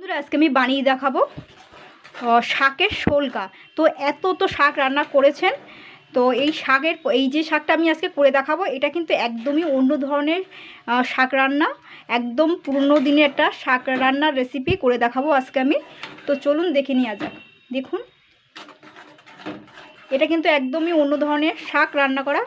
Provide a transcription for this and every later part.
বন্ধুরা আজকে আমি বানিয়ে দেখাবো শাকের শোলকা। তো এত তো শাক রান্না করেছেন, তো এই শাকের এই যে শাকটা আমি আজকে করে দেখাবো এটা কিন্তু একদমই অন্য ধরনের শাক রান্না, একদম পুরনো দিনের একটা শাক রান্নার রেসিপি করে দেখাবো আজকে আমি। তো চলুন দেখে নেওয়া যাক। দেখুন, এটা কিন্তু একদমই অন্য ধরনের শাক রান্না করা।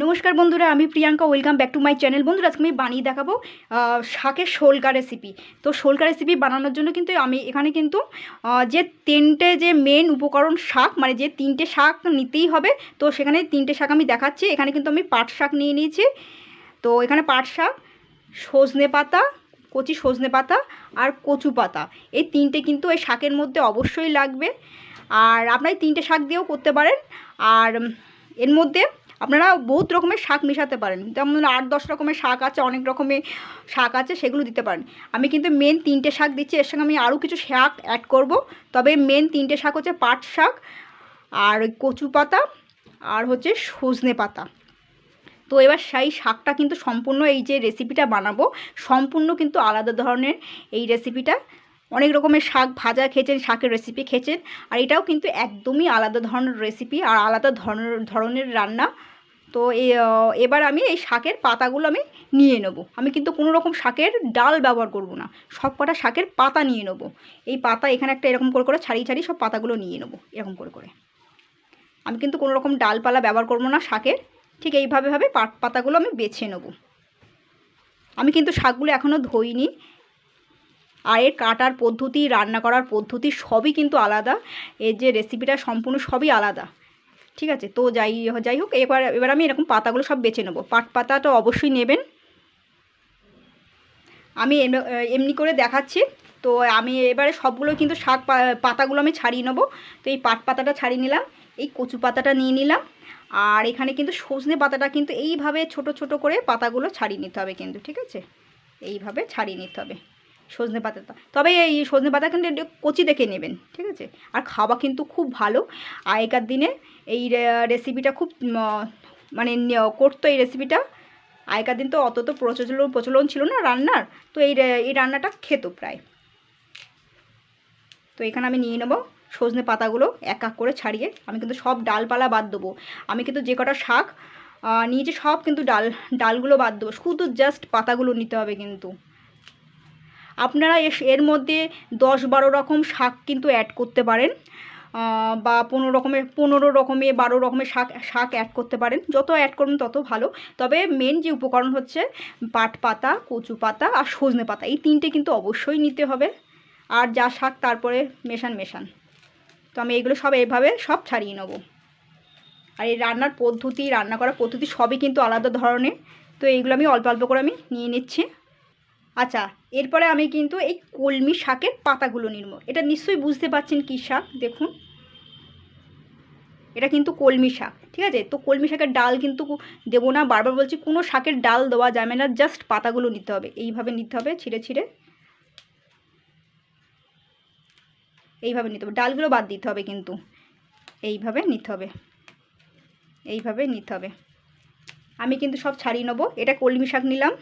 নমস্কার বন্ধুরা, আমি Priyanka, welcome back to my channel. বন্ধুরা আজকে আমি বানিয়ে দেখাবো শাকের শোলকা রেসিপি। তো শোলকা রেসিপি বানানোর জন্য কিন্তু আমি এখানে কিন্তু যে তিনটে যে মেন উপকরণ শাক, মানে যে তিনটে শাক নিতেই হবে, তো সেখানে তিনটে শাক আমি দেখাচ্ছি। এখানে কিন্তু আমি পাট শাক নিয়ে নিয়েছি। তো এখানে পাট শাক, সজনে পাতা, কচি সজনে পাতা আর কচু পাতা, এই তিনটে কিন্তু এই শাকের মধ্যে অবশ্যই লাগবে। আর আপনারা তিনটে শাক দিয়েও করতে পারেন। আর এর মধ্যে আপনারা বহুত রকমের শাক মেশাতে পারেন, যেমন 8-10 রকমের শাক আছে, অনেক রকমের শাক আছে, সেগুলো দিতে পারেন। আমি কিন্তু মেন তিনটে শাক দিচ্ছি, এর সঙ্গে আমি আরও কিছু শাক অ্যাড করব। তবে মেন তিনটে শাক হচ্ছে পাট শাক আর ওই কচু পাতা আর হচ্ছে সজনে পাতা। তো এবার সেই শাকটা কিন্তু সম্পূর্ণ, এই যে রেসিপিটা বানাবো সম্পূর্ণ কিন্তু আলাদা ধরনের এই রেসিপিটা। অনেক রকমের শাক ভাজা খেয়েছেন, শাকের রেসিপি খেয়েছেন, আর এটাও কিন্তু একদমই আলাদা ধরনের রেসিপি আর আলাদা ধরনের রান্না। তো এবার আমি এই শাকের পাতাগুলো আমি নিয়ে নেব। আমি কিন্তু কোনো রকম শাকের ডাল ব্যবহার করব না, সব কটা শাকের পাতা নিয়ে নেব। এই পাতা এখানে একটা এরকম করে করে ছাড়িয়ে ছাড়িয়ে সব পাতাগুলো নিয়ে নেব, এরকম করে করে। আমি কিন্তু কোনো রকম ডালপালা ব্যবহার করব না শাকের। ঠিক এইভাবে পাতাগুলো আমি বেছে নেব। আমি কিন্তু শাকগুলো এখনও ধুইনি, আর এর কাটার পদ্ধতি, রান্না করার পদ্ধতি সবই কিন্তু আলাদা। এর যে রেসিপিটা সম্পূর্ণ সবই আলাদা, ঠিক আছে। তো যাই হোক, এবার আমি এরকম পাতাগুলো সব বেছে নেব। পাট পাতাটা অবশ্যই নেবেন। আমি এমনি করে দেখাচ্ছি। তো আমি এবারে সবগুলো কিন্তু শাক পাতাগুলো আমি ছাড়িয়ে নেব। তো এই পাট পাতাটা ছাড়িয়ে নিলাম, এই কচু পাতাটা নিয়ে নিলাম, আর এখানে কিন্তু সজনে পাতাটা কিন্তু এইভাবে ছোট ছোট করে পাতাগুলো ছাড়িয়ে নিতে হবে কিন্তু, ঠিক আছে। এইভাবে ছাড়িয়ে নিতে হবে সজনে পাতাটা। তবে এই সজনে পাতা কিন্তু একটু কচি দেখে নেবেন, ঠিক আছে। আর খাওয়া কিন্তু খুব ভালো। আগেকার দিনে এই রেসিপিটা খুব মানে করতো এই রেসিপিটা। আগেকার দিন তো অত তো প্রচলন ছিল না রান্নার, তো এই রান্নাটা খেত প্রায়। তো এখানে আমি নিয়ে নেব সজনে পাতাগুলো এক এক করে ছাড়িয়ে। আমি কিন্তু সব ডালপালা বাদ দেবো। আমি কিন্তু যে কটা শাক নিয়েছি সব কিন্তু ডালগুলো বাদ দেবো, শুধু জাস্ট পাতাগুলো নিতে হবে কিন্তু। আপনারা এর মধ্যে 10-12 রকম শাক কিন্তু অ্যাড করতে পারেন, বা 15 রকমের 12 রকমের শাক অ্যাড করতে পারেন। যত অ্যাড করবেন তত ভালো। তবে মেন যে উপকরণ হচ্ছে পাট পাতা, কচু পাতা আর সজনে পাতা, এই তিনটে কিন্তু অবশ্যই নিতে হবে। আর যা শাক তারপরে মেশান। তো আমি এগুলো সব এইভাবে সব ছাড়িয়ে নেব। আর এই রান্না করার পদ্ধতি সবই কিন্তু আলাদা ধরনের। তো এইগুলো আমি অল্প অল্প করে আমি নিয়ে নিচ্ছি। আচ্ছা, এরপরে আমি কিন্তু এই কলমি শাকের পাতাগুলো নিব। এটা নিশ্চয়ই বুঝতে পারছেন কী শাক। দেখুন, এটা কিন্তু কলমি শাক, ঠিক আছে। তো কলমি শাকের ডাল কিন্তু দেবো না, বারবার বলছি, কোনো শাকের ডাল দেওয়া যাবে না, জাস্ট পাতাগুলো নিতে হবে। এইভাবে নিতে হবে, ছিঁড়ে ছিঁড়ে এইভাবে নিতে হবে। ডালগুলো বাদ দিতে হবে কিন্তু, এইভাবে নিতে হবে, এইভাবে নিতে হবে। আমি কিন্তু সব ছাড়িয়ে নেবো। এটা কলমি শাক নিলাম।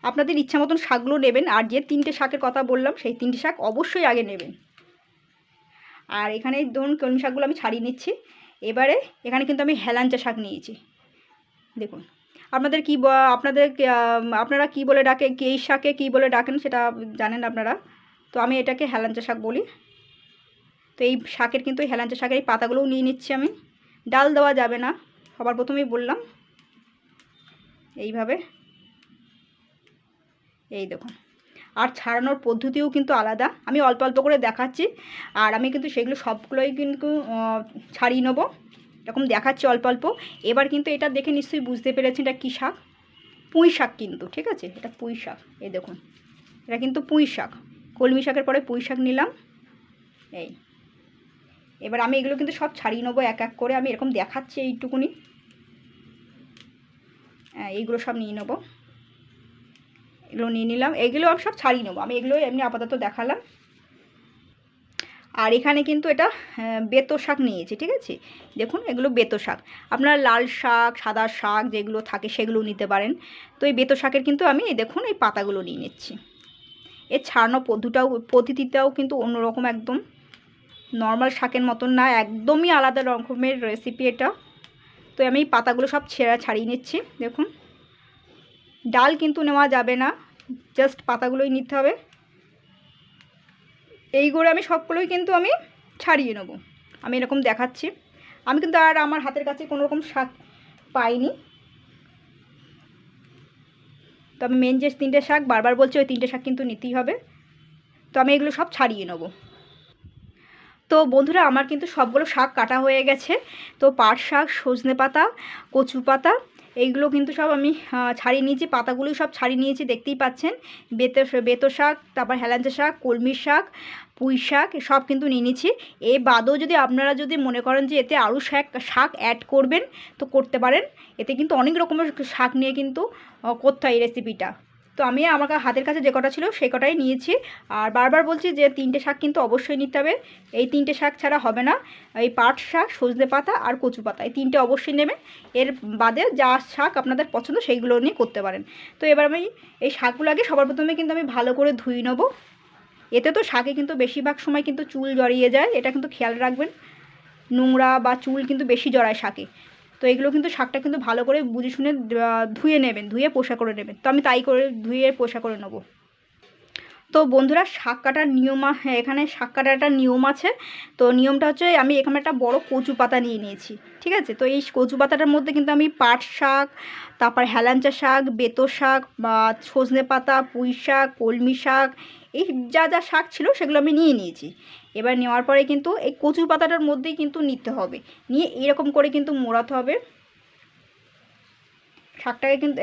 আপনাদের ইচ্ছা মতন শাকগুলো নেবেন, আর যে তিনটে শাকের কথা বললাম সেই তিনটে শাক অবশ্যই আগে নেবেন। আর এখানে ধরুন কলমি শাকগুলো আমি ছাড়িয়ে নিচ্ছি। এবারে এখানে কিন্তু আমি হেলাঞ্চা শাক নিয়েছি। দেখুন, আপনারা কি বলে ডাকে, এই শাকে কী বলে ডাকেন সেটা জানেন আপনারা। তো আমি এটাকে হেলাঞ্চা শাক বলি। তো এই শাকের কিন্তু হেলাঞ্চা শাকের এই পাতাগুলোও নিয়ে নিচ্ছি আমি। ডাল দেওয়া যাবে না, সবার প্রথমেই বললাম। এইভাবে, এই দেখুন। আর ছাড়ানোর পদ্ধতিও কিন্তু আলাদা, আমি অল্প অল্প করে দেখাচ্ছি। আর আমি কিন্তু সেগুলো সবগুলোই কিন্তু ছাড়িয়ে নেবো, এরকম দেখাচ্ছি অল্প অল্প। এবার কিন্তু এটা দেখে নিশ্চয়ই বুঝতে পেরেছেন এটা কী শাক। পুঁই শাক কিন্তু, ঠিক আছে, এটা পুঁই শাক। এই দেখুন, এটা কিন্তু পুঁই শাক। কলমি শাকের পরে পুঁই শাক নিলাম। এই এবার আমি এগুলো কিন্তু সব ছাড়িয়ে নেবো এক এক করে। আমি এরকম দেখাচ্ছি এইটুকুনি। এইগুলো সব নিয়ে নেবো। এগুলো নিয়ে নিলাম, এগুলো আমি সব ছাড়িয়ে নেবো। আমি এগুলো এমনি আপাতত দেখালাম। আর এখানে কিন্তু এটা বেতো শাক নিয়েছি, ঠিক আছে। দেখুন এগুলো বেতো শাক, আপনারা লাল শাক সাদা শাক যেগুলো থাকে সেগুলো নিতে পারেন। তো এই বেতো শাকের কিন্তু আমি দেখুন এই পাতাগুলো নিয়ে নিচ্ছি। এর ছাড়ানো পদ্ধতিটাও কিন্তু অন্যরকম, একদম নর্মাল শাকের মতন না, একদমই আলাদা রকমের রেসিপি এটা। তো আমি এই পাতাগুলো সব ছাড়িয়ে নিচ্ছি। দেখুন ডাল কিন্তু নেওয়া যাবে না, জাস্ট পাতাগুলোই নিতে হবে। এই করে আমি সবগুলোই কিন্তু আমি ছাড়িয়ে নেব। আমি এরকম দেখাচ্ছি। আমি কিন্তু আর আমার হাতের কাছে কোনো রকম শাক পাইনি, তো আমি মেন যে 3টে শাক বারবার বলছি ওই 3টে শাক কিন্তু নিতেই হবে। তো আমি এগুলো সব ছাড়িয়ে নেব। তো বন্ধুরা আমার কিন্তু সবগুলো শাক কাটা হয়ে গেছে। তো পাট শাক, সজনে পাতা, কচু পাতা এইগুলো কিন্তু সব আমি ছাড়িয়ে নিয়েছি, পাতাগুলোই সব ছাড়িয়ে নিয়েছি, দেখতেই পাচ্ছেন। বেতো শাক, তারপর হেলাঞ্চা শাক, কলমির শাক, পুঁই শাক সব কিন্তু নিয়ে নিয়েছি। এ বাদেও যদি আপনারা যদি মনে করেন যে এতে আরও শাক অ্যাড করবেন তো করতে পারেন। এতে কিন্তু অনেক রকমের শাক নিয়ে কিন্তু করতে হয় এই রেসিপিটা। তো আমি আমার হাতের কাছে যে কটা ছিল সেই কটাই নিয়েছি। আর বারবার বলছি যে 3টে শাক কিন্তু অবশ্যই নিতে হবে, এই 3টে শাক ছাড়া হবে না। এই পাট শাক, সজনে পাতা আর কচু পাতা এই 3টে অবশ্যই নেবেন। এর বাদে যা শাক আপনাদের পছন্দ সেইগুলো নিয়ে করতে পারেন। তো এবার আমি এই শাকগুলো আগে সবার প্রথমে কিন্তু আমি ভালো করে ধুয়ে নেব। এতে তো শাকে কিন্তু বেশিরভাগ সময় কিন্তু চুল জড়িয়ে যায়, এটা কিন্তু খেয়াল রাখবেন। নোংরা বা চুল কিন্তু বেশি জড়ায় শাকে। তো এগুলো কিন্তু শাকটা কিন্তু ভালো করে বুঝে শুনে ধুয়ে নেবেন, ধুয়ে পোষা করে নেবেন। তো আমি তাই করে ধুয়ে পোষা করে নেব। তো বন্ধুরা শাক কাটার নিয়ম, এখানে শাক কাটার একটা নিয়ম আছে। তো নিয়মটা হচ্ছে আমি এখানে একটা বড় কচু পাতা নিয়ে নিয়েছি, ঠিক আছে। তো এই কচু পাতাটার মধ্যে কিন্তু আমি পাট শাক, তারপর হেলাঞ্চা শাক, বেতো শাক বা সজনে পাতা, পুঁই শাক, কলমি শাক এই যা যা শাক ছিল সেগুলো আমি নিয়ে নিয়েছি। এবার নেওয়ার পরে কিন্তু এই কচু পাতাটার মধ্যেই কিন্তু নিতে হবে, নিয়ে এরকম করে কিন্তু মোড়াতে হবে শাকটাকে। কিন্তু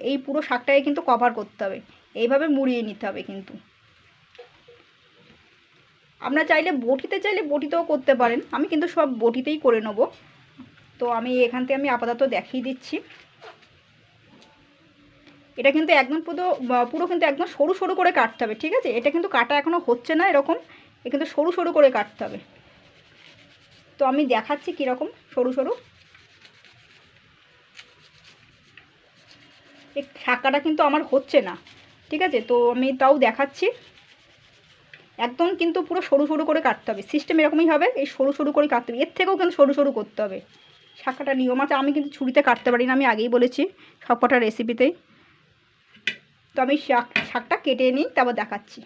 এই পুরো শাকটাকে কিন্তু কভার করতে হবে, এইভাবে মুড়িয়ে নিতে হবে কিন্তু। আপনারা চাইলে চাইলে বটিতেও করতে পারেন, আমি কিন্তু সব বটিতেই করে নেব। তো আমি এখান থেকে আমি আপাতত দেখিয়ে দিচ্ছি। এটা কিন্তু একদম পুরো কিন্তু একদম সরু সরু করে কাটতে হবে, ঠিক আছে। এটা কিন্তু কাটা এখনও হচ্ছে না এরকম, এ কিন্তু সরু সরু করে কাটতে হবে। তো আমি দেখাচ্ছি কীরকম সরু সরু। এই শাকাটা কিন্তু আমার হচ্ছে না, ঠিক আছে। তো আমি তাও দেখাচ্ছি। একদম কিন্তু পুরো সরু সরু করে কাটতে হবে, সিস্টেম এরকমই হবে, এই সরু সরু করে কাটতে হবে। এর থেকেও কিন্তু সরু সরু করতে হবে। শাকাটা নিয়ম আছে, আমি কিন্তু ছুরিতে কাটতে পারি না, আমি আগেই বলেছি সব কটা রেসিপিতেই। তো আমি শাকটা কেটে নিই, তারপর দেখাচ্ছি।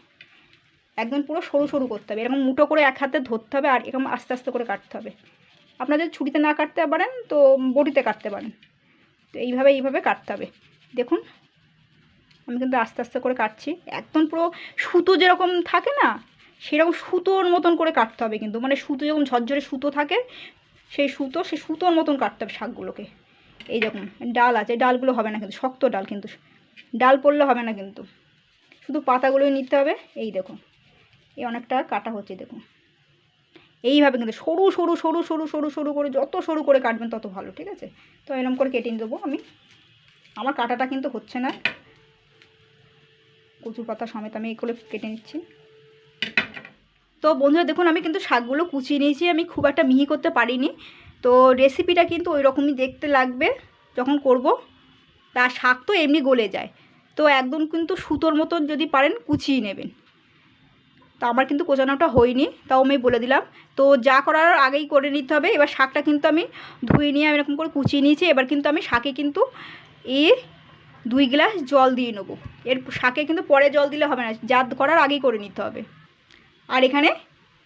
একদম পুরো সরু সরু করতে হবে, এরকম মুঠো করে এক হাতে ধরতে হবে আর এরকম আস্তে আস্তে করে কাটতে হবে। আপনারা যদি ছুরিতে না কাটতে পারেন তো বটিতে কাটতে পারেন। তো এইভাবে কাটতে হবে। দেখুন আমি কিন্তু আস্তে আস্তে করে কাটছি, একদম পুরো সুতো যেরকম থাকে না সেরকম সুতোর মতন করে কাটতে হবে কিন্তু, মানে সুতো যেরকম ঝরঝরে সুতো থাকে সেই সুতোর মতন কাটতে হবে শাকগুলোকে। এই দেখুন ডাল আছে, ডালগুলো হবে না কিন্তু, শক্ত ডাল কিন্তু, ডাল পড়লে হবে না কিন্তু, শুধু পাতাগুলোই নিতে হবে। এই দেখুন এই অনেকটা কাটা হচ্ছে, দেখুন এইভাবে কিন্তু সরু সরু সরু সরু সরু সরু করে, যত সরু করে কাটবেন তত ভালো, ঠিক আছে। তো এরকম করে কেটে দেবো আমি। আমার কাটাটা কিন্তু হচ্ছে না, কচু পাতা সমেত আমি এগুলো কেটে নিচ্ছি। তো বন্ধুরা দেখুন আমি কিন্তু শাকগুলো কুচিয়ে নিয়েছি, আমি খুব একটা মিহি করতে পারিনি। তো রেসিপিটা কিন্তু ওই রকমই দেখতে লাগবে যখন করব। তা শাক তো এমনি গলে যায়, তো একদম কিন্তু সুতোর মতন যদি পারেন কুচিয়ে নেবেন। তো আমার কিন্তু কোচানোটা হয়নি, তাও আমি বলে দিলাম। তো যা করার আগেই করে নিতে হবে। এবার শাকটা কিন্তু আমি ধুয়ে নিয়ে আমি এরকম করে কুচিয়ে নিয়েছি। এবার কিন্তু আমি শাকে কিন্তু 2 গ্লাস জল দিয়ে নেবো। এর শাকে কিন্তু পরে জল দিলে হবে না, যা করার আগেই করে নিতে হবে। আর এখানে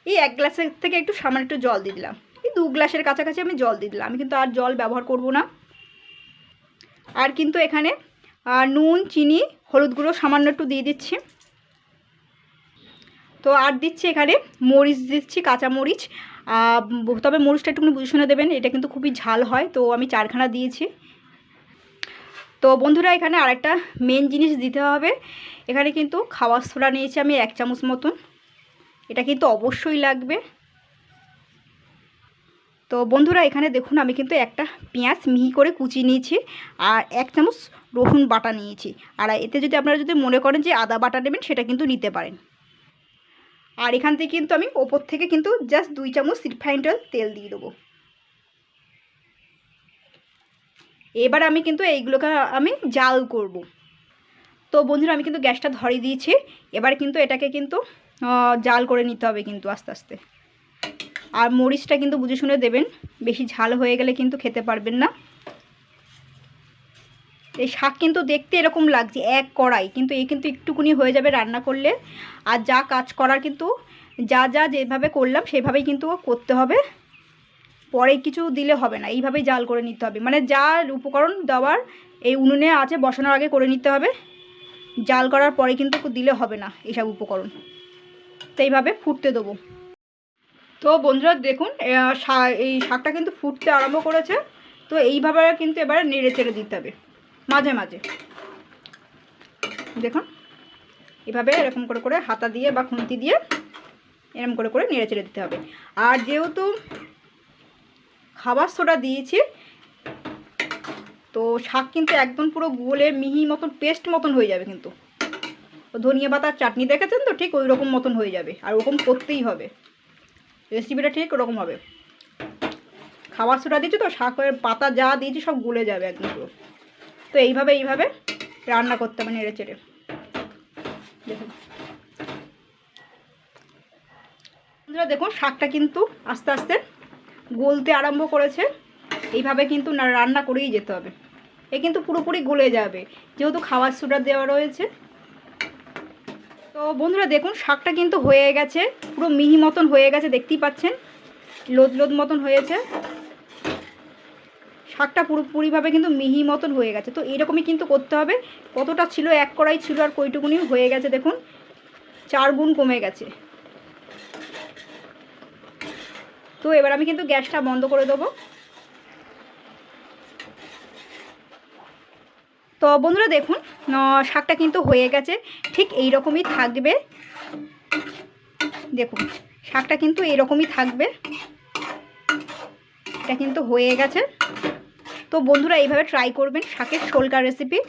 এই 1 গ্লাসের থেকে একটু সামান্য একটু জল দিয়ে দিলাম, এই 2 গ্লাসের কাছাকাছি আমি জল দিয়ে দিলাম। আমি কিন্তু আর জল ব্যবহার করব না। আর কিন্তু এখানে নুন, চিনি, হলুদ গুঁড়ো সামান্য একটু দিয়ে দিচ্ছি। তো আর দিচ্ছি এখানে মরিচ দিচ্ছি, কাঁচা মরিচ। তবে মরিচটা একটুখানি বুঝে শুনে দেবেন, এটা কিন্তু খুবই ঝাল হয়। তো আমি 4খানা দিয়েছি। তো বন্ধুরা এখানে আরেকটা মেন জিনিস দিতে হবে, এখানে কিন্তু খাওয়ার সোডা নিয়েছি আমি 1 চামচ মতন, এটা কিন্তু অবশ্যই লাগবে। তো বন্ধুরা এখানে দেখুন আমি কিন্তু একটা পেঁয়াজ মিহি করে কুচিয়ে নিয়েছি আর 1 চামচ রসুন বাটা নিয়েছি। আর এতে যদি আপনারা যদি মনে করেন যে আদা বাটা নেবেন সেটা কিন্তু নিতে পারেন। আর এখান থেকে কিন্তু আমি ওপর থেকে কিন্তু জাস্ট 2 চামচ রিফাইন্ড তেল দিয়ে দেবো। এবার আমি কিন্তু এইগুলোকে আমি জাল করব। তো বন্ধুরা আমি কিন্তু গ্যাসটা ধরিয়ে দিয়েছি। এবার কিন্তু এটাকে কিন্তু জাল করে নিতে হবে কিন্তু আস্তে আস্তে। আর মরিচটা কিন্তু বুঝে শুনে দেবেন, বেশি ঝাল হয়ে গেলে কিন্তু খেতে পারবেন না। এই শাক কিন্তু দেখতে এরকম লাগছে এক কড়াই, কিন্তু এই কিন্তু একটুকুনি হয়ে যাবে রান্না করলে। আর যা কাজ করার কিন্তু যা যেভাবে করলাম সেভাবেই কিন্তু করতে হবে, পরে কিছু দিলে হবে না, এইভাবেই জাল করে নিতে হবে। মানে যা উপকরণ দেওয়ার এই উনুনে আছে বসানোর আগে করে নিতে হবে, জাল করার পরে কিন্তু দিলে হবে না এইসব উপকরণ। তো এইভাবে ফুটতে দেবো। তো বন্ধুরা দেখুন এই শাকটা কিন্তু ফুটতে আরম্ভ করেছে। তো এইভাবে কিন্তু এবারে নেড়ে চেড়ে দিতে হবে মাঝে মাঝে। দেখুন এভাবে এরকম করে করে হাতা দিয়ে বা খুন্তি দিয়ে এরকম করে করে নেড়ে চেড়ে দিতে হবে। আর যেহেতু খাবার সোডা দিয়েছি, তো শাক কিন্তু একদম পুরো গলে মিহি মতন পেস্ট মতন হয়ে যাবে। কিন্তু ধনিয়া পাতার চাটনি দেখেছেন তো, ঠিক ওই রকম মতন হয়ে যাবে। আর ওরকম করতেই হবে, রেসিপিটা ঠিক ওরকম হবে। খাবার সোডা দিয়েছি তো, শাকের পাতা যা দিয়েছি সব গলে যাবে একদম পুরো। তো এইভাবে রান্না করতে হবে নেড়ে চেড়ে। দেখুন বন্ধুরা দেখুন শাকটা কিন্তু আস্তে আস্তে গলতে আরম্ভ করেছে। এইভাবে কিন্তু রান্না করেই যেতে হবে। এ কিন্তু পুরোপুরি গলে যাবে যেহেতু খাবার সোডা দেওয়া রয়েছে। তো বন্ধুরা দেখুন শাকটা কিন্তু হয়ে গেছে, পুরো মিহি মতন হয়ে গেছে, দেখতেই পাচ্ছেন লোদ লোদ মতন হয়েছে। শাকটা পুরোপুরিভাবে কিন্তু মিহি মতন হয়ে গেছে। তো এরকমই কিন্তু করতে হবে। কতটা ছিল, এক কড়াই ছিল আর কইটুকুনি হয়ে গেছে দেখুন, 4 গুণ কমে গেছে। তো এবার আমি কিন্তু গ্যাসটা বন্ধ করে দেবো। তো বন্ধুরা দেখুন শাকটা কিন্তু হয়ে গেছে, ঠিক এই রকমই থাকবে। দেখুন শাকটা কিন্তু এরকমই থাকবে, এটা কিন্তু হয়ে গেছে। তো বন্ধুরা এইভাবে ট্রাই করবেন শাকের শোলকা রেসিপি।